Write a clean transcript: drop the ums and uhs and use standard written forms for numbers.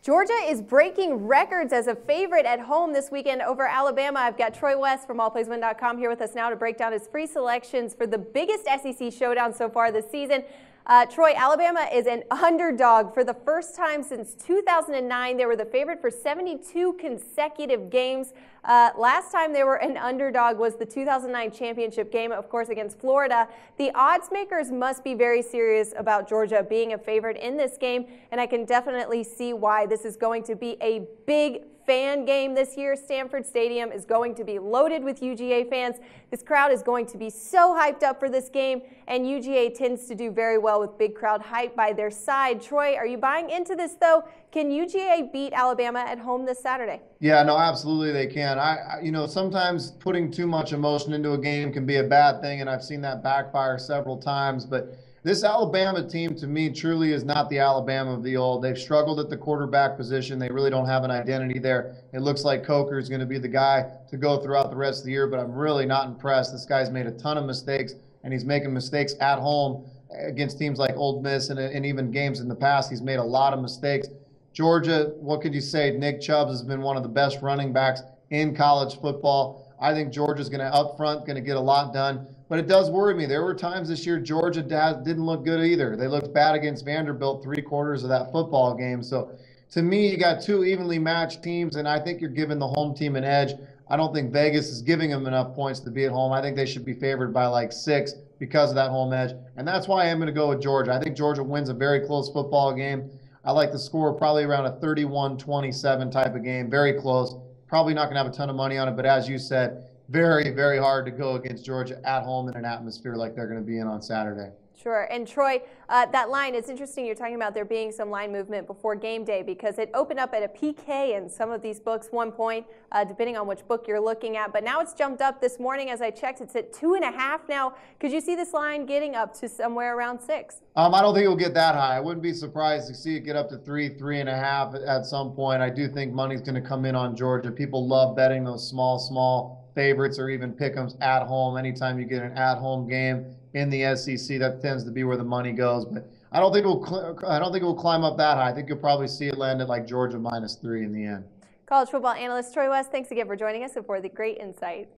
Georgia is breaking records as a favorite at home this weekend over Alabama. I've got Troy West from allplayswin.com here with us now to break down his free selections for the biggest SEC showdown so far this season. Troy, Alabama is an underdog for the first time since 2009. They were the favorite for 72 consecutive games. Last time they were an underdog was the 2009 championship game, of course, against Florida. The odds makers must be very serious about Georgia being a favorite in this game, and I can definitely see why. This is going to be a big fan game this year. Stanford Stadium is going to be loaded with UGA fans. This crowd is going to be so hyped up for this game, and UGA tends to do very well with big crowd hype by their side. Troy, are you buying into this, though? Can UGA beat Alabama at home this Saturday? Yeah, no, absolutely they can. Sometimes putting too much emotion into a game can be a bad thing, and I've seen that backfire several times, but this Alabama team, to me, truly is not the Alabama of the old. They've struggled at the quarterback position. They really don't have an identity there. It looks like Coker is going to be the guy to go throughout the rest of the year, but I'm really not impressed. This guy's made a ton of mistakes, and he's making mistakes at home against teams like Ole Miss and even games in the past. He's made a lot of mistakes. Georgia, what could you say? Nick Chubb has been one of the best running backs in college football. I think Georgia's going to up front, going to get a lot done. But it does worry me. There were times this year Georgia didn't look good either. They looked bad against Vanderbilt 3/4 of that football game. So to me, you got two evenly matched teams, and I think you're giving the home team an edge. I don't think Vegas is giving them enough points to be at home. I think they should be favored by like 6 because of that home edge. And that's why I'm going to go with Georgia. I think Georgia wins a very close football game. I like the score probably around a 31-27 type of game. Very close. Probably not going to have a ton of money on it, but as you said, very, very hard to go against Georgia at home in an atmosphere like they're going to be in on Saturday. Sure. And Troy, that line, it's interesting you're talking about there being some line movement before game day because it opened up at a PK in some of these books, 1 point, depending on which book you're looking at. But now it's jumped up this morning as I checked. It's at 2.5 now. Could you see this line getting up to somewhere around 6? I don't think it'll get that high. I wouldn't be surprised to see it get up to 3.5 at some point. I do think money's going to come in on Georgia. People love betting those small favorites or even pick'ems at home. Anytime you get an at-home game in the SEC, that tends to be where the money goes. But I don't think it will climb up that high. I think you'll probably see it land at like Georgia -3 in the end. College football analyst Troy West, thanks again for joining us and for the great insight.